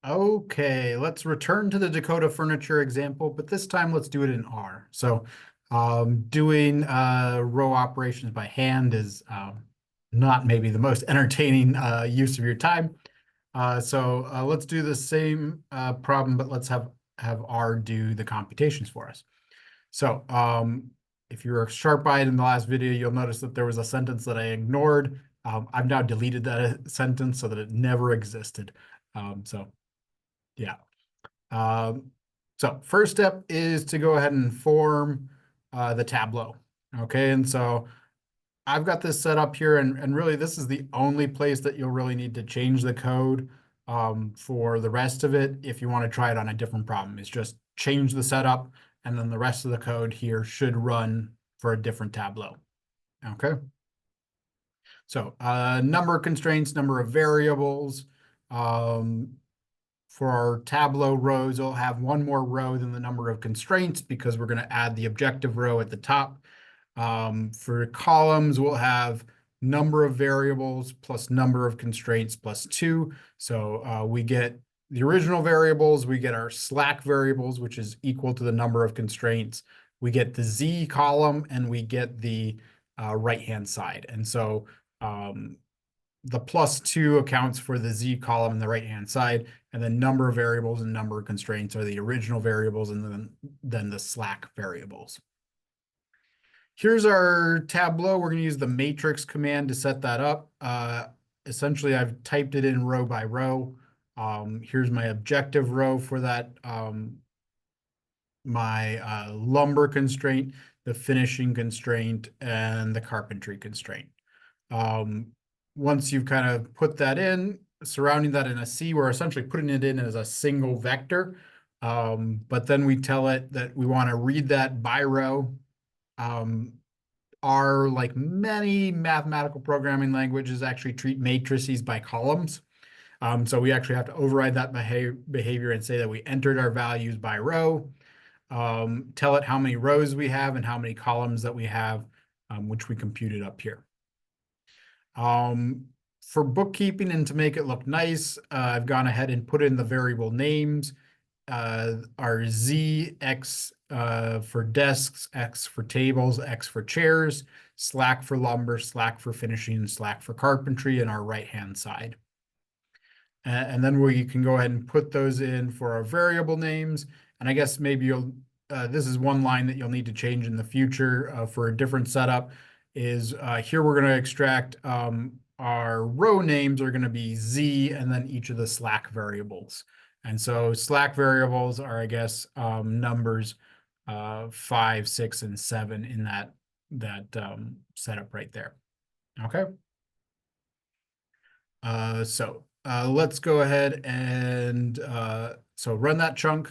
Okay, let's return to the Dakota furniture example, but this time let's do it in R. So doing row operations by hand is not maybe the most entertaining use of your time. So let's do the same problem, but let's have R do the computations for us. So if you were sharp-eyed in the last video, you'll notice that there was a sentence that I ignored. I've now deleted that sentence so that it never existed. So yeah. Um, so first step is to go ahead and form the Tableau. Okay, and so I've got this set up here, and really this is the only place that you'll really need to change the code. For the rest of it, if you want to try it on a different problem, is just change the setup, and then the rest of the code here should run for a different Tableau. Okay. So number of constraints, number of variables. For our Tableau rows, it'll have one more row than the number of constraints because we're going to add the objective row at the top. For columns, we'll have number of variables plus number of constraints plus 2. So we get the original variables, we get our slack variables, which is equal to the number of constraints. We get the Z column, and we get the right-hand side. And so the +2 accounts for the Z column in the right-hand side, and then number of variables and number of constraints are the original variables, and then the slack variables. Here's our Tableau. We're going to use the matrix command to set that up. Essentially, I've typed it in row by row. Here's my objective row for that, my lumber constraint, the finishing constraint, and the carpentry constraint. Once you've kind of put that in, surrounding that in a C, we're essentially putting it in as a single vector. But then we tell it that we want to read that by row. R, like many mathematical programming languages, actually treat matrices by columns. So we actually have to override that behavior and say that we entered our values by row. Tell it how many rows we have and how many columns that we have, which we computed up here. For bookkeeping and to make it look nice, I've gone ahead and put in the variable names. Our Z, X for desks, X for tables, X for chairs, slack for lumber, slack for finishing, slack for carpentry, and our right-hand side. And then we can go ahead and put those in for our variable names. And I guess maybe this is one line that you'll need to change in the future for a different setup. Is here we're going to extract our row names are going to be Z and then each of the slack variables. And so slack variables are, I guess, numbers 5, 6, and 7 in that setup right there. Okay. So let's go ahead and so run that chunk.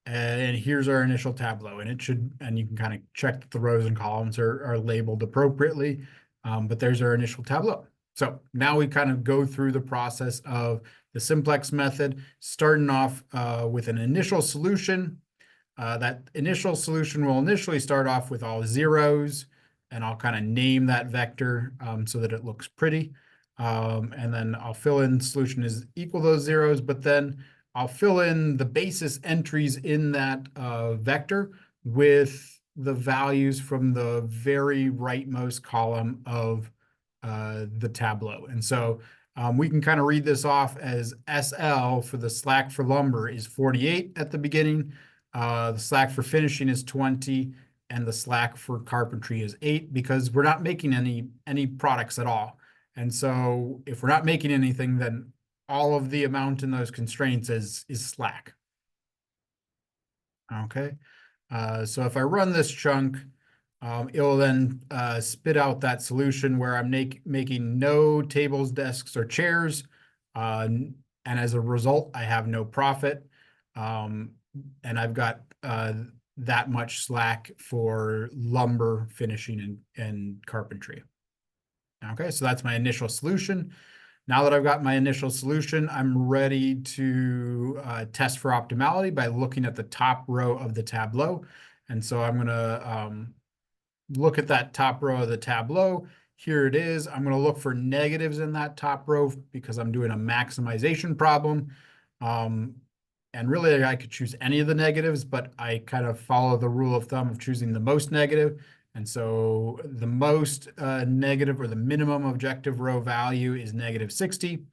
And here's our initial Tableau, and you can kind of check that the rows and columns are labeled appropriately. But there's our initial Tableau. So now we kind of go through the process of the simplex method, starting off with an initial solution. That initial solution will initially start off with all zeros, and I'll kind of name that vector so that it looks pretty. And then I'll fill in solution is equal to those zeros, but then I'll fill in the basis entries in that vector with the values from the very rightmost column of the Tableau. And so we can kind of read this off as SL for the slack for lumber is 48 at the beginning. The slack for finishing is 20, and the slack for carpentry is 8 because we're not making any products at all. And so if we're not making anything, then all of the amount in those constraints is slack. Okay. So if I run this chunk, it'll then spit out that solution where I'm making no tables, desks, or chairs. And as a result, I have no profit. And I've got that much slack for lumber, finishing, and carpentry. Okay, so that's my initial solution. Now that I've got my initial solution, I'm ready to test for optimality by looking at the top row of the Tableau. And so I'm going to look at that top row of the Tableau. Here it is. I'm going to look for negatives in that top row because I'm doing a maximization problem. Um, and really, I could choose any of the negatives, but I kind of follow the rule of thumb of choosing the most negative. And so the most negative, or the minimum objective row value, is -60.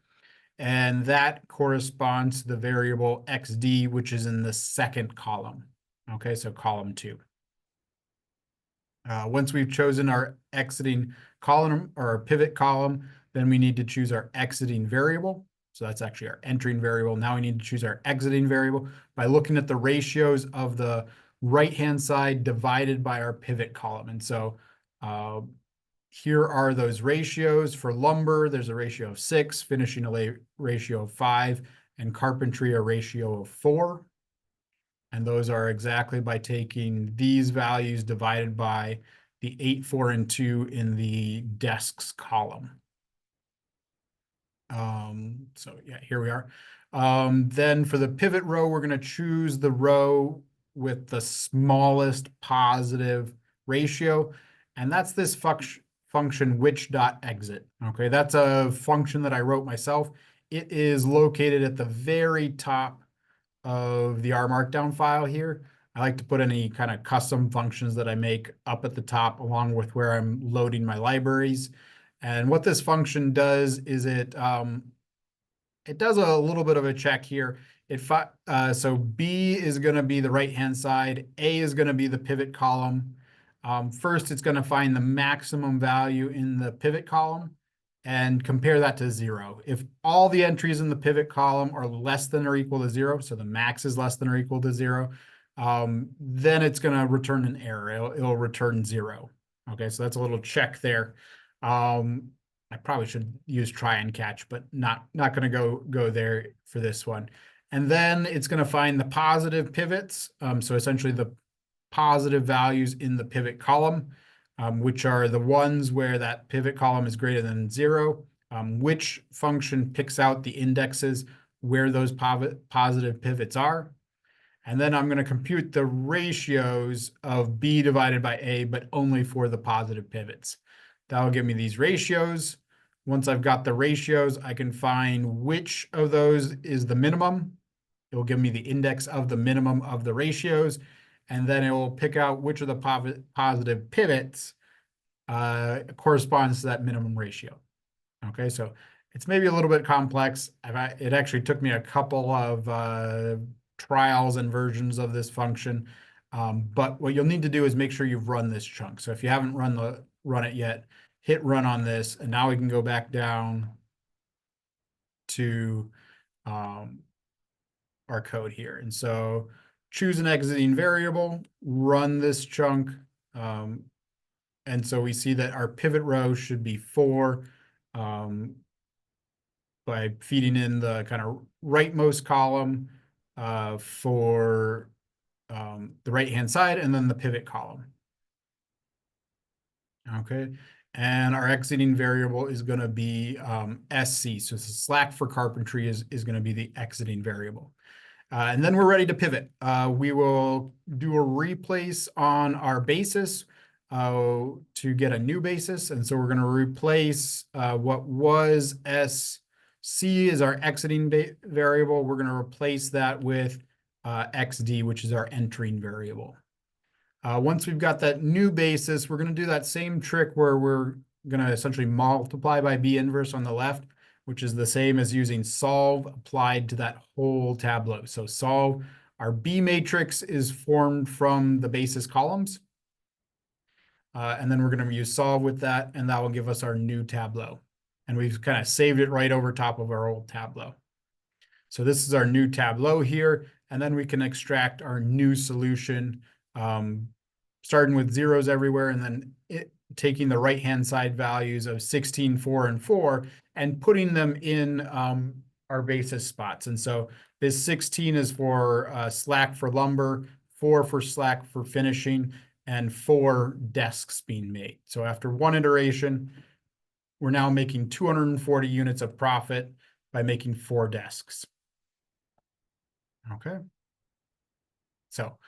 And that corresponds to the variable xd, which is in the second column. Okay, so column 2. Once we've chosen our exiting column or our pivot column, then we need to choose our exiting variable. So that's actually our entering variable. Now we need to choose our exiting variable by looking at the ratios of the right-hand side divided by our pivot column. And so here are those ratios. For lumber, there's a ratio of 6, finishing a ratio of 5, and carpentry a ratio of 4. And those are exactly by taking these values divided by the 8, 4, and 2 in the desks column. So yeah, here we are. Then for the pivot row, we're going to choose the row with the smallest positive ratio. And that's this function which.exit. Okay, that's a function that I wrote myself. It is located at the very top of the R Markdown file here. I like to put any kind of custom functions that I make up at the top along with where I'm loading my libraries. And what this function does is it does a little bit of a check here. So B is going to be the right-hand side. A is going to be the pivot column. First, it's going to find the maximum value in the pivot column and compare that to 0. If all the entries in the pivot column are less than or equal to 0, so the max is less than or equal to 0, then it's going to return an error. It'll return 0. Okay, so that's a little check there. I probably should use try and catch, but not going to go there for this one. And then it's going to find the positive pivots. So essentially the positive values in the pivot column, which are the ones where that pivot column is greater than 0. Which function picks out the indexes where those positive pivots are. And then I'm going to compute the ratios of B divided by A, but only for the positive pivots. That'll give me these ratios. Once I've got the ratios, I can find which of those is the minimum. It will give me the index of the minimum of the ratios, and then it will pick out which of the positive pivots corresponds to that minimum ratio. Okay, so it's maybe a little bit complex. It actually took me a couple of trials and versions of this function. But what you'll need to do is make sure you've run this chunk. So if you haven't run it yet, hit run on this, and now we can go back down to our code here. And so choose an exiting variable, run this chunk. And so we see that our pivot row should be 4 by feeding in the kind of rightmost column for the right-hand side, and then the pivot column. Okay, and our exiting variable is going to be SC. So slack for carpentry is going to be the exiting variable. And then we're ready to pivot. We will do a replace on our basis to get a new basis. And so we're going to replace what was SC is our exiting variable. We're going to replace that with XD, which is our entering variable. Once we've got that new basis, we're going to do that same trick where we're going to essentially multiply by B inverse on the left, which is the same as using solve applied to that whole tableau. So solve, our B matrix is formed from the basis columns. And then we're going to use solve with that, and that will give us our new tableau. And we've kind of saved it right over top of our old tableau. So this is our new tableau here, and then we can extract our new solution, starting with zeros everywhere, and then taking the right-hand side values of 16, 4, and 4, and putting them in our basis spots. And so this 16 is for slack for lumber, 4 for slack for finishing, and 4 desks being made. So after one iteration, we're now making 240 units of profit by making 4 desks. Okay. So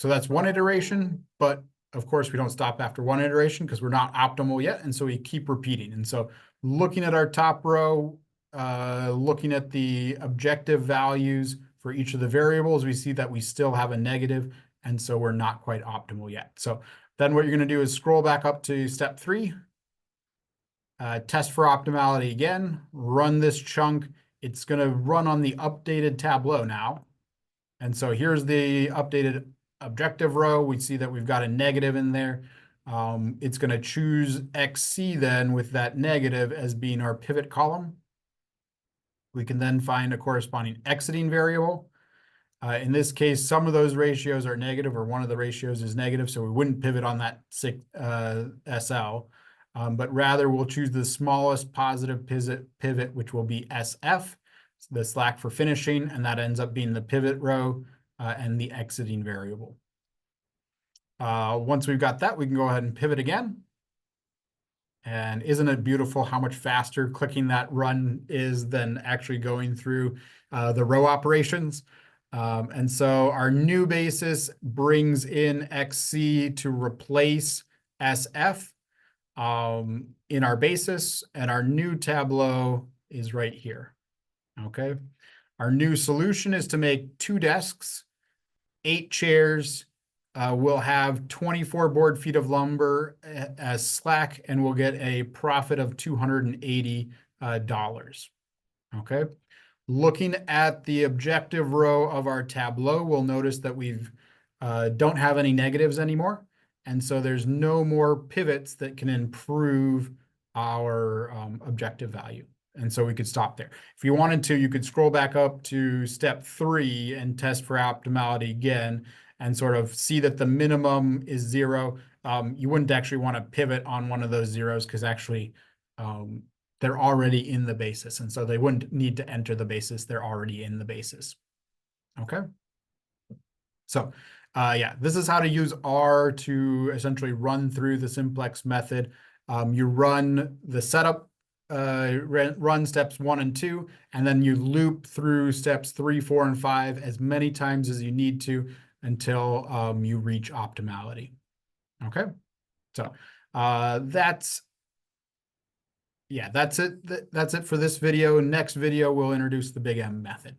that's one iteration, but of course, we don't stop after one iteration because we're not optimal yet. And so we keep repeating. And so looking at our top row, looking at the objective values for each of the variables, we see that we still have a negative, and so we're not quite optimal yet. So then what you're going to do is scroll back up to step 3, test for optimality again, run this chunk. It's going to run on the updated Tableau now. And so here's the updated objective row. We see that we've got a negative in there. It's going to choose XC then with that negative as being our pivot column. We can then find a corresponding exiting variable. In this case, some of those ratios are negative, or one of the ratios is negative, so we wouldn't pivot on that SL, but rather we'll choose the smallest positive pivot, which will be SF, the slack for finishing, and that ends up being the pivot row and the exiting variable. Once we've got that, we can go ahead and pivot again. And isn't it beautiful how much faster clicking that run is than actually going through the row operations? And so our new basis brings in XC to replace SF in our basis, and our new Tableau is right here. Okay. Our new solution is to make 2 desks, 8 chairs. We'll have 24 board feet of lumber as slack, and we'll get a profit of $280. Okay. Looking at the objective row of our Tableau, we'll notice that we've don't have any negatives anymore. And so there's no more pivots that can improve our objective value. And so we could stop there. If you wanted to, you could scroll back up to step 3 and test for optimality again and sort of see that the minimum is 0. You wouldn't actually want to pivot on one of those zeros because actually they're already in the basis. And so they wouldn't need to enter the basis. They're already in the basis. Okay. So yeah, this is how to use R to essentially run through the Simplex method. You run the setup, run steps 1 and 2, and then you loop through steps 3, 4, and 5 as many times as you need to until you reach optimality. Okay, so that's it. That's it for this video. Next video, we'll introduce the Big M method.